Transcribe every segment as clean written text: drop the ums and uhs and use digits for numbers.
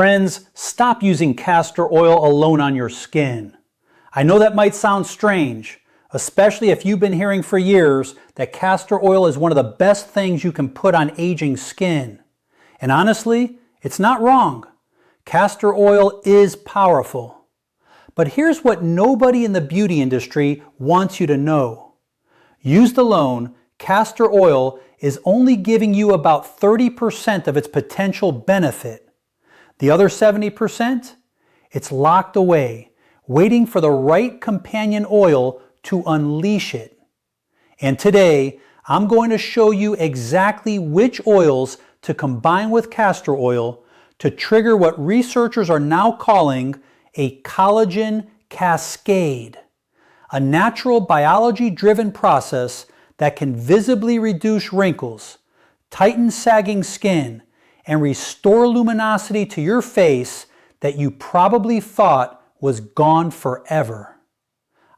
Friends, stop using castor oil alone on your skin. I know that might sound strange, especially if you've been hearing for years that castor oil is one of the best things you can put on aging skin. And honestly, it's not wrong. Castor oil is powerful. But here's what nobody in the beauty industry wants you to know. Used alone, castor oil is only giving you about 30% of its potential benefit. The other 70%? It's locked away, waiting for the right companion oil to unleash it. And today, I'm going to show you exactly which oils to combine with castor oil to trigger what researchers are now calling a collagen cascade, a natural biology-driven process that can visibly reduce wrinkles, tighten sagging skin, and restore luminosity to your face that you probably thought was gone forever.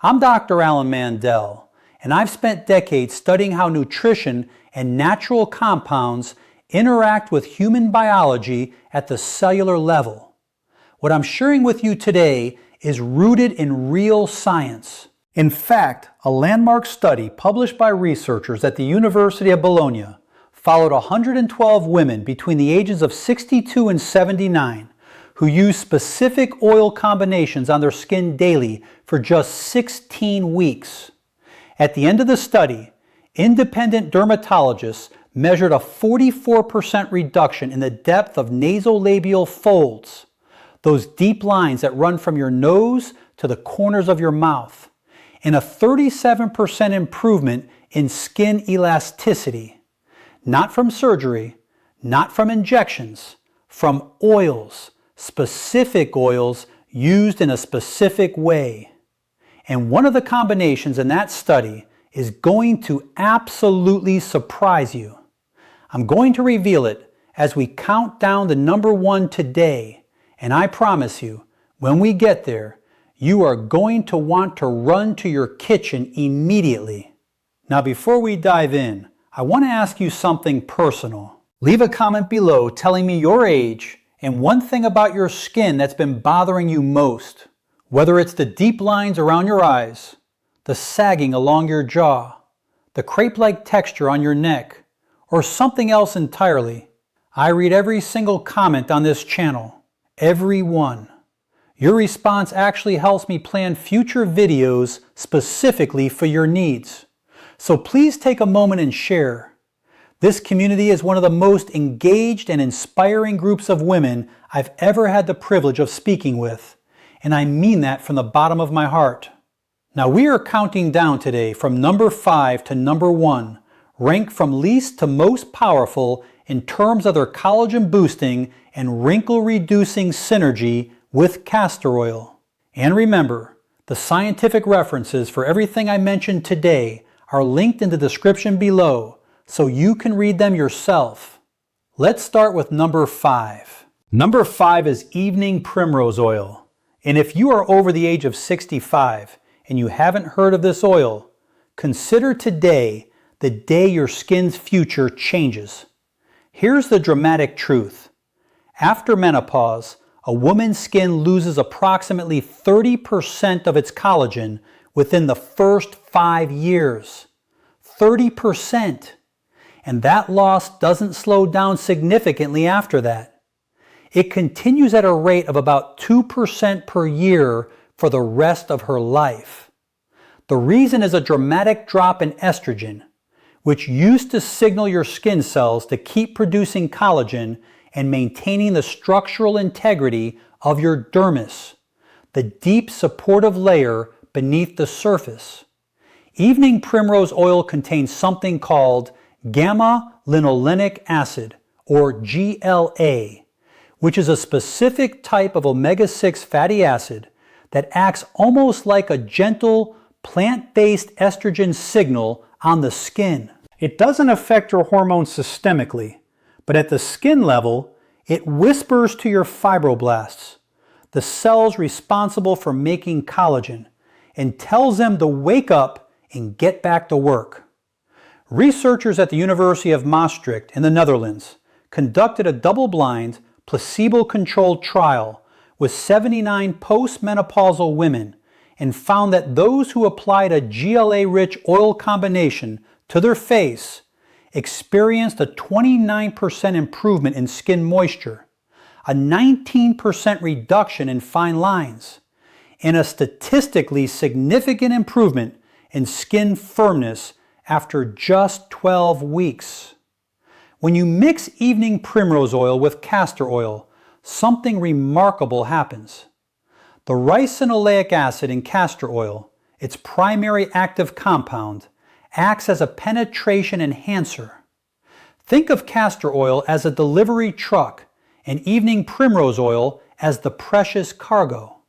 I'm Dr. Alan Mandell, and I've spent decades studying how nutrition and natural compounds interact with human biology at the cellular level. What I'm sharing with you today is rooted in real science. In fact, a landmark study published by researchers at the University of Bologna followed 112 women between the ages of 62 and 79 who used specific oil combinations on their skin daily for just 16 weeks. At the end of the study, independent dermatologists measured a 44% reduction in the depth of nasolabial folds, those deep lines that run from your nose to the corners of your mouth, and a 37% improvement in skin elasticity. Not from surgery, not from injections, from oils, specific oils used in a specific way. And one of the combinations in that study is going to absolutely surprise you. I'm going to reveal it as we count down the number one today, and I promise you, when we get there, you are going to want to run to your kitchen immediately. Now, before we dive in, I want to ask you something personal. Leave a comment below telling me your age and one thing about your skin that's been bothering you most. Whether it's the deep lines around your eyes, the sagging along your jaw, the crepe-like texture on your neck, or something else entirely. I read every single comment on this channel. Every one. Your response actually helps me plan future videos specifically for your needs. So please take a moment and share. This community is one of the most engaged and inspiring groups of women I've ever had the privilege of speaking with, and I mean that from the bottom of my heart. Now we are counting down today from number 5 to number 1, ranked from least to most powerful in terms of their collagen boosting and wrinkle reducing synergy with castor oil. And remember, the scientific references for everything I mentioned today are linked in the description below, so you can read them yourself. Let's start with number 5. Number 5 is evening primrose oil. And if you are over the age of 65 and you haven't heard of this oil, consider today the day your skin's future changes. Here's the dramatic truth. After menopause, a woman's skin loses approximately 30% of its collagen within the first 5 years. 30%. And that loss doesn't slow down significantly after that. It continues at a rate of about 2% per year for the rest of her life. The reason is a dramatic drop in estrogen, which used to signal your skin cells to keep producing collagen and maintaining the structural integrity of your dermis, the deep supportive layer beneath the surface. Evening primrose oil contains something called gamma-linolenic acid, or GLA, which is a specific type of omega-6 fatty acid that acts almost like a gentle plant-based estrogen signal on the skin. It doesn't affect your hormones systemically, but at the skin level, it whispers to your fibroblasts, the cells responsible for making collagen, and tells them to wake up and get back to work. Researchers at the University of Maastricht in the Netherlands conducted a double-blind, placebo-controlled trial with 79 postmenopausal women and found that those who applied a GLA-rich oil combination to their face experienced a 29% improvement in skin moisture, a 19% reduction in fine lines, and a statistically significant improvement in skin firmness after just 12 weeks. When you mix evening primrose oil with castor oil, something remarkable happens. The ricinoleic acid in castor oil, its primary active compound, acts as a penetration enhancer. Think of castor oil as a delivery truck and evening primrose oil as the precious cargo.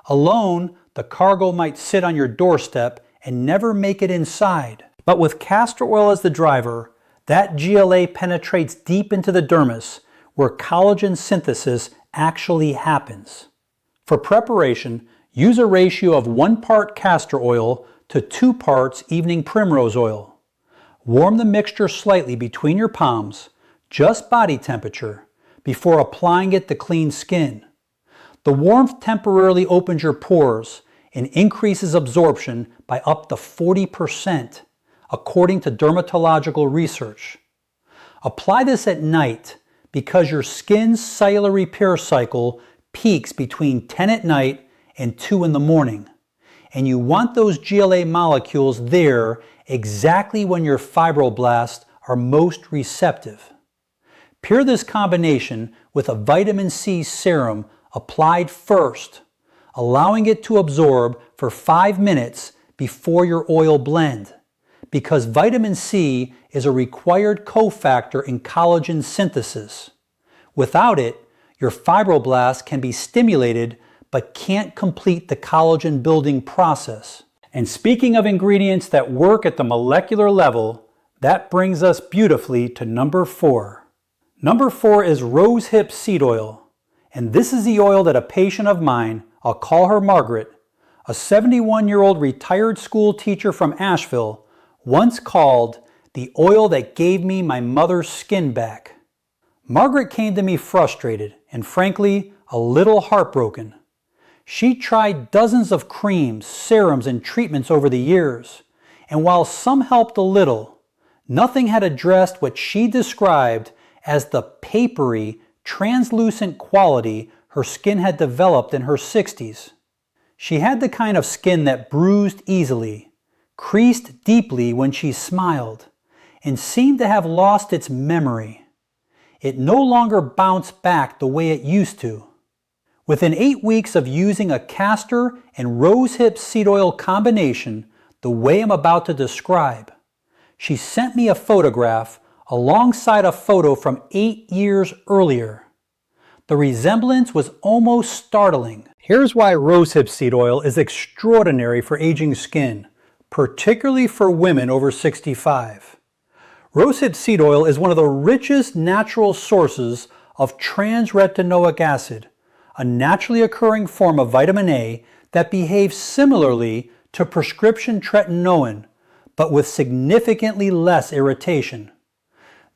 Alone, the cargo might sit on your doorstep and never make it inside. But with castor oil as the driver, that GLA penetrates deep into the dermis where collagen synthesis actually happens. For preparation, use a ratio of 1 part castor oil to 2 parts evening primrose oil. Warm the mixture slightly between your palms, just body temperature, before applying it to clean skin. The warmth temporarily opens your pores and increases absorption by up to 40%, according to dermatological research. Apply this at night because your skin's cellular repair cycle peaks between 10 at night and 2 in the morning, and you want those GLA molecules there exactly when your fibroblasts are most receptive. Pair this combination with a vitamin C serum applied first, allowing it to absorb for 5 minutes before your oil blend, because vitamin C is a required cofactor in collagen synthesis. Without it, your fibroblasts can be stimulated but can't complete the collagen building process. And speaking of ingredients that work at the molecular level, that brings us beautifully to number 4. Number 4 is Rosehip seed oil. And this is the oil that a patient of mine, I'll call her Margaret, a 71-year-old retired school teacher from Asheville, once called the oil that gave me my mother's skin back. Margaret came to me frustrated and frankly a little heartbroken. She tried dozens of creams, serums, and treatments over the years, and while some helped a little, nothing had addressed what she described as the papery, translucent quality her skin had developed in her 60s. She had the kind of skin that bruised easily, creased deeply when she smiled, and seemed to have lost its memory. It no longer bounced back the way it used to. Within 8 weeks of using a castor and rosehip seed oil combination the way I'm about to describe, she sent me a photograph alongside a photo from 8 years earlier. The resemblance was almost startling. Here's why rosehip seed oil is extraordinary for aging skin, particularly for women over 65. Rosehip seed oil is one of the richest natural sources of trans-retinoic acid, a naturally occurring form of vitamin A that behaves similarly to prescription tretinoin, but with significantly less irritation.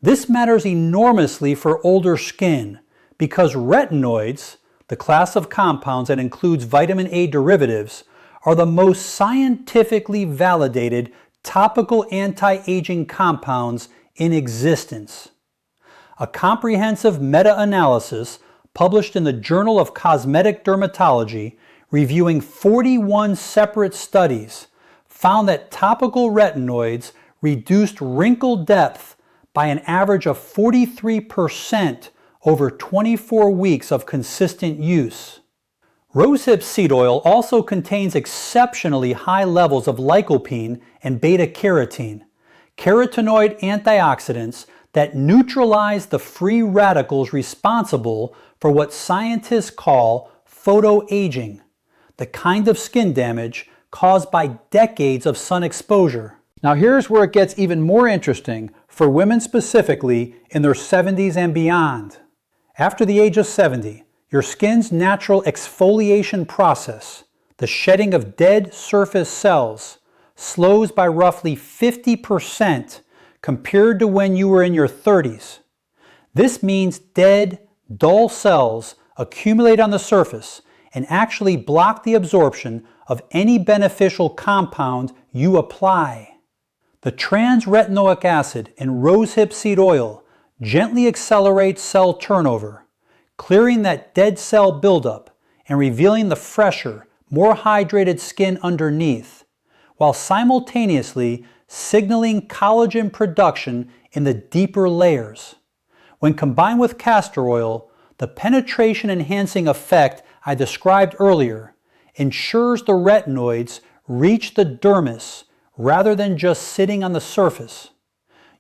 This matters enormously for older skin because retinoids, the class of compounds that includes vitamin A derivatives, are the most scientifically validated topical anti-aging compounds in existence. A comprehensive meta-analysis published in the Journal of Cosmetic Dermatology reviewing 41 separate studies found that topical retinoids reduced wrinkle depth by an average of 43% over 24 weeks of consistent use. Rosehip seed oil also contains exceptionally high levels of lycopene and beta-carotene, carotenoid antioxidants that neutralize the free radicals responsible for what scientists call photoaging, the kind of skin damage caused by decades of sun exposure. Now here's where it gets even more interesting for women specifically in their 70s and beyond. After the age of 70, your skin's natural exfoliation process, the shedding of dead surface cells, slows by roughly 50% compared to when you were in your 30s. This means dead, dull cells accumulate on the surface and actually block the absorption of any beneficial compound you apply. The trans-retinoic acid in rosehip seed oil gently accelerates cell turnover, clearing that dead cell buildup and revealing the fresher, more hydrated skin underneath, while simultaneously signaling collagen production in the deeper layers. When combined with castor oil, the penetration-enhancing effect I described earlier ensures the retinoids reach the dermis rather than just sitting on the surface.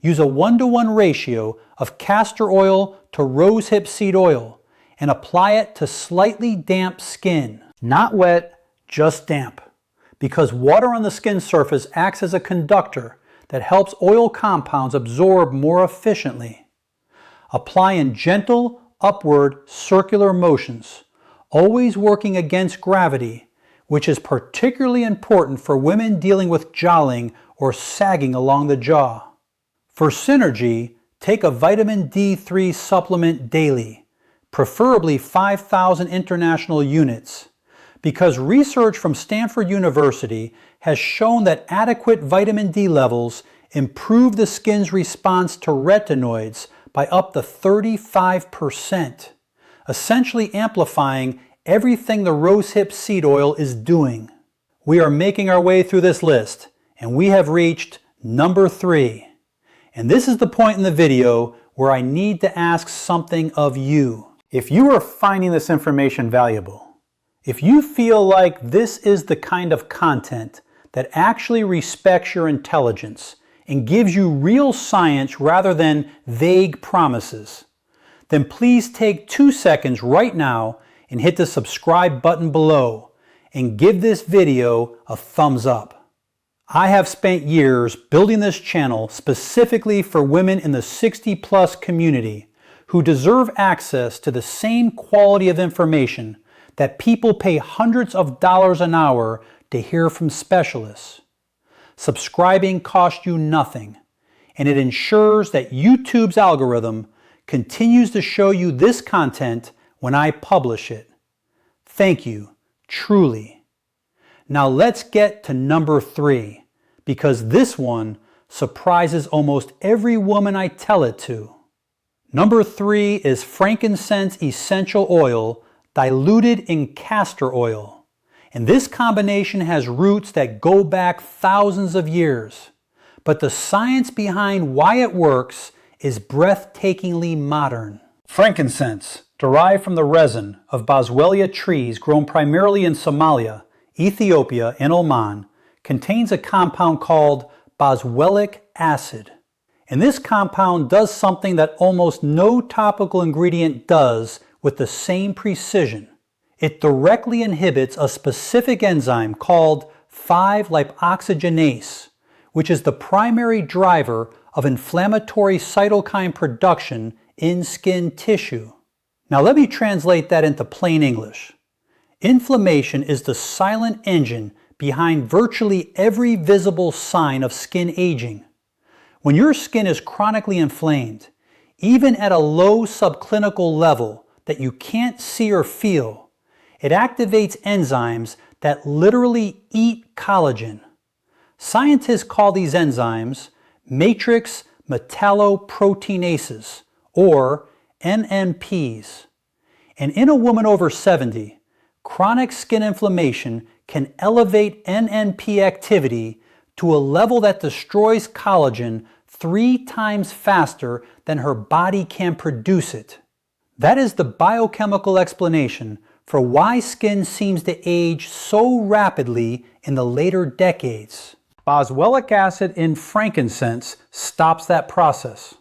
Use a 1-to-1 ratio of castor oil to rosehip seed oil and apply it to slightly damp skin. Not wet, just damp, because water on the skin surface acts as a conductor that helps oil compounds absorb more efficiently. Apply in gentle, upward, circular motions, always working against gravity, which is particularly important for women dealing with jowling or sagging along the jaw. For synergy, take a vitamin D3 supplement daily, preferably 5,000 international units, because research from Stanford University has shown that adequate vitamin D levels improve the skin's response to retinoids by up to 35%, essentially amplifying everything the rosehip seed oil is doing. We are making our way through this list, and we have reached number 3. And this is the point in the video where I need to ask something of you. If you are finding this information valuable, if you feel like this is the kind of content that actually respects your intelligence and gives you real science rather than vague promises, then please take 2 seconds right now and hit the subscribe button below and give this video a thumbs up. I have spent years building this channel specifically for women in the 60+ community who deserve access to the same quality of information that people pay hundreds of dollars an hour to hear from specialists. Subscribing costs you nothing, and it ensures that YouTube's algorithm continues to show you this content when I publish it. Thank you, truly. Now let's get to number 3, because this one surprises almost every woman I tell it to. Number 3 is frankincense essential oil diluted in castor oil. And this combination has roots that go back thousands of years. But the science behind why it works is breathtakingly modern. Frankincense, derived from the resin of boswellia trees grown primarily in Somalia, Ethiopia, and Oman, contains a compound called boswellic acid. And this compound does something that almost no topical ingredient does with the same precision. It directly inhibits a specific enzyme called 5-lipoxygenase, which is the primary driver of inflammatory cytokine production in skin tissue. Now let me translate that into plain English. Inflammation is the silent engine behind virtually every visible sign of skin aging. When your skin is chronically inflamed, even at a low subclinical level that you can't see or feel, it activates enzymes that literally eat collagen. Scientists call these enzymes matrix metalloproteinases, or MMPs. And in a woman over 70, chronic skin inflammation can elevate NMP activity to a level that destroys collagen 3 times faster than her body can produce it. That is the biochemical explanation for why skin seems to age so rapidly in the later decades. Boswellic acid in frankincense stops that process.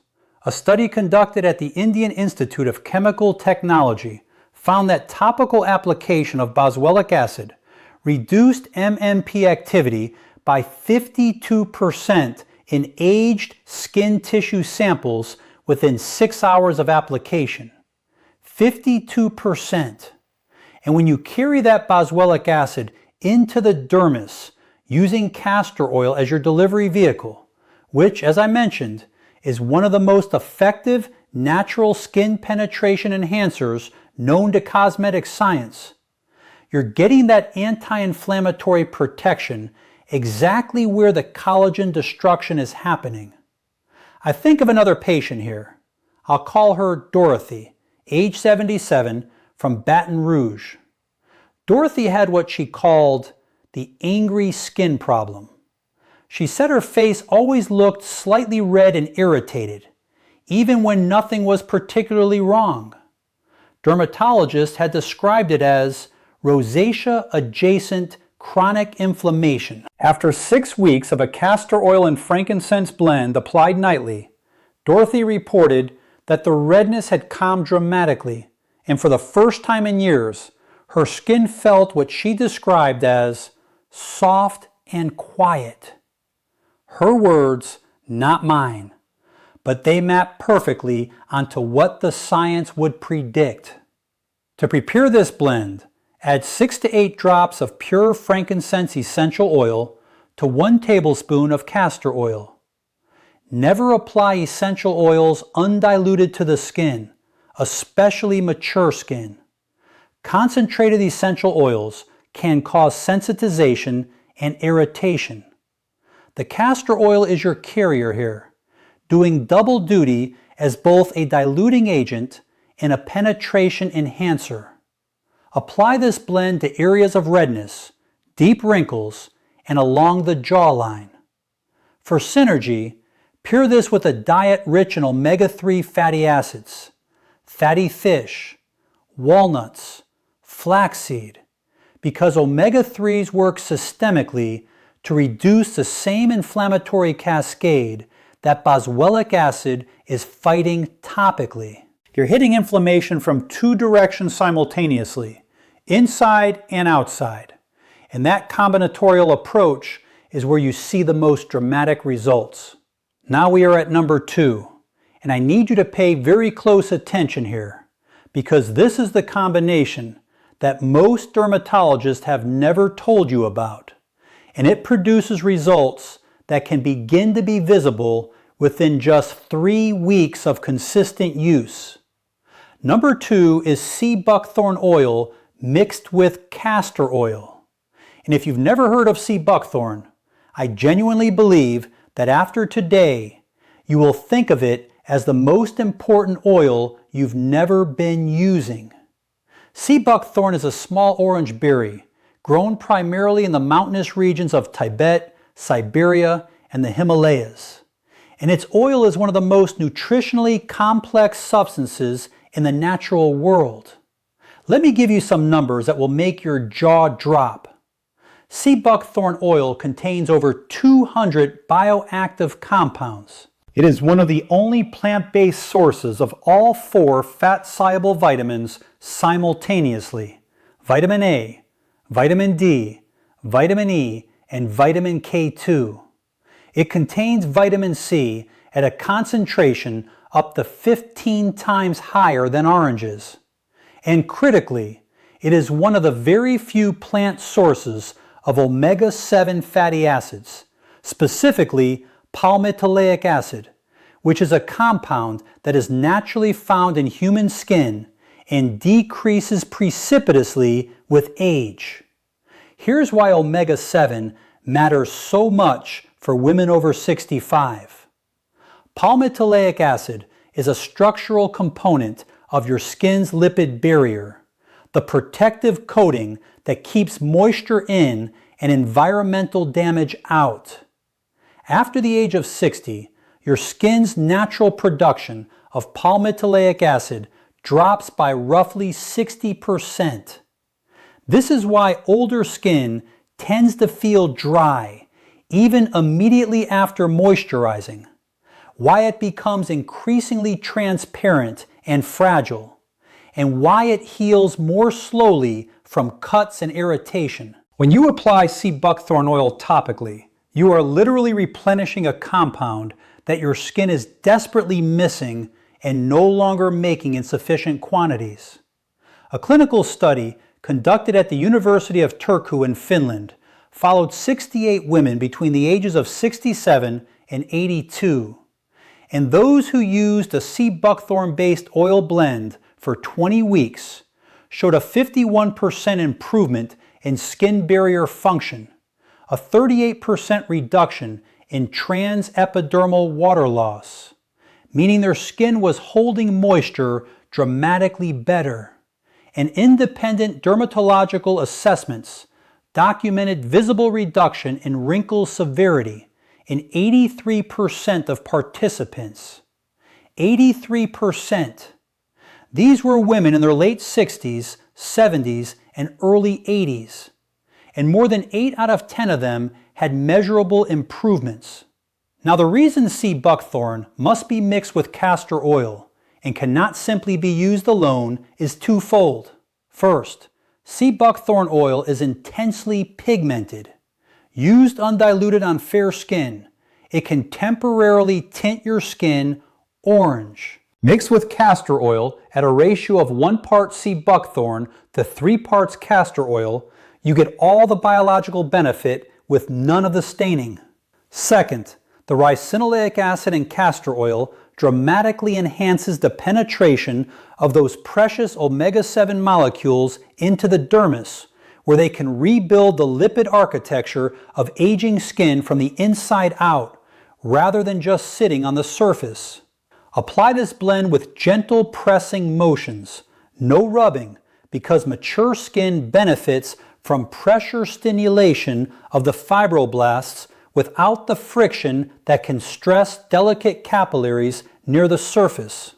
A study conducted at the Indian Institute of Chemical Technology found that topical application of boswellic acid reduced MMP activity by 52% in aged skin tissue samples within 6 hours of application. 52%. And when you carry that boswellic acid into the dermis using castor oil as your delivery vehicle, which, as I mentioned, is one of the most effective natural skin penetration enhancers known to cosmetic science. You're getting that anti-inflammatory protection exactly where the collagen destruction is happening. I think of another patient here. I'll call her Dorothy, age 77, from Baton Rouge. Dorothy had what she called the angry skin problem. She said her face always looked slightly red and irritated, even when nothing was particularly wrong. Dermatologists had described it as rosacea-adjacent chronic inflammation. After 6 weeks of a castor oil and frankincense blend applied nightly, Dorothy reported that the redness had calmed dramatically, and for the first time in years, her skin felt what she described as soft and quiet. Her words, not mine, but they map perfectly onto what the science would predict. To prepare this blend, add 6 to 8 drops of pure frankincense essential oil to 1 tablespoon of castor oil. Never apply essential oils undiluted to the skin, especially mature skin. Concentrated essential oils can cause sensitization and irritation. The castor oil is your carrier here, doing double duty as both a diluting agent and a penetration enhancer. Apply this blend to areas of redness, deep wrinkles, and along the jawline. For synergy, pair this with a diet rich in omega-3 fatty acids, fatty fish, walnuts, flaxseed, because omega-3s work systemically to reduce the same inflammatory cascade that boswellic acid is fighting topically. You're hitting inflammation from 2 directions simultaneously, inside and outside. And that combinatorial approach is where you see the most dramatic results. Now we are at number 2, and I need you to pay very close attention here, because this is the combination that most dermatologists have never told you about, and it produces results that can begin to be visible within just 3 weeks of consistent use. Number 2 is Sea Buckthorn Oil mixed with castor oil. And if you've never heard of Sea Buckthorn, I genuinely believe that after today, you will think of it as the most important oil you've never been using. Sea Buckthorn is a small orange berry grown primarily in the mountainous regions of Tibet, Siberia, and the Himalayas. And its oil is one of the most nutritionally complex substances in the natural world. Let me give you some numbers that will make your jaw drop. Sea Buckthorn oil contains over 200 bioactive compounds. It is one of the only plant-based sources of all 4 fat-soluble vitamins simultaneously: vitamin A, vitamin D, vitamin E, and vitamin K2. It contains vitamin C at a concentration up to 15 times higher than oranges. And critically, it is one of the very few plant sources of omega-7 fatty acids, specifically palmitoleic acid, which is a compound that is naturally found in human skin and decreases precipitously with age. Here's why omega-7 matters so much for women over 65. Palmitoleic acid is a structural component of your skin's lipid barrier, the protective coating that keeps moisture in and environmental damage out. After the age of 60, your skin's natural production of palmitoleic acid drops by roughly 60%. This is why older skin tends to feel dry, even immediately after moisturizing, why it becomes increasingly transparent and fragile, and why it heals more slowly from cuts and irritation. When you apply Sea Buckthorn oil topically, you are literally replenishing a compound that your skin is desperately missing and no longer making in sufficient quantities. A clinical study conducted at the University of Turku in Finland followed 68 women between the ages of 67 and 82. and those who used a Sea Buckthorn-based oil blend for 20 weeks showed a 51% improvement in skin barrier function, a 38% reduction in transepidermal water loss, meaning their skin was holding moisture dramatically better, and independent dermatological assessments documented visible reduction in wrinkle severity in 83% of participants. 83%. These were women in their late 60s, 70s, and early 80s, and more than 8 out of 10 of them had measurable improvements. Now, the reason Sea Buckthorn must be mixed with castor oil and cannot simply be used alone is twofold. First, Sea Buckthorn oil is intensely pigmented. Used undiluted on fair skin, it can temporarily tint your skin orange. Mixed with castor oil at a ratio of 1 part Sea Buckthorn to 3 parts castor oil, you get all the biological benefit with none of the staining. Second, the ricinoleic acid in castor oil dramatically enhances the penetration of those precious omega-7 molecules into the dermis, where they can rebuild the lipid architecture of aging skin from the inside out, rather than just sitting on the surface. Apply this blend with gentle pressing motions, no rubbing, because mature skin benefits from pressure stimulation of the fibroblasts without the friction that can stress delicate capillaries near the surface.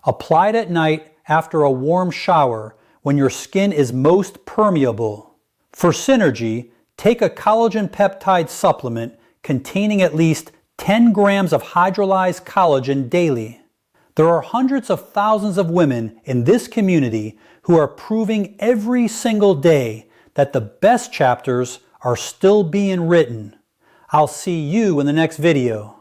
Applied at night after a warm shower when your skin is most permeable. For synergy, take a collagen peptide supplement containing at least 10 grams of hydrolyzed collagen daily. There are hundreds of thousands of women in this community who are proving every single day that the best chapters are still being written. I'll see you in the next video.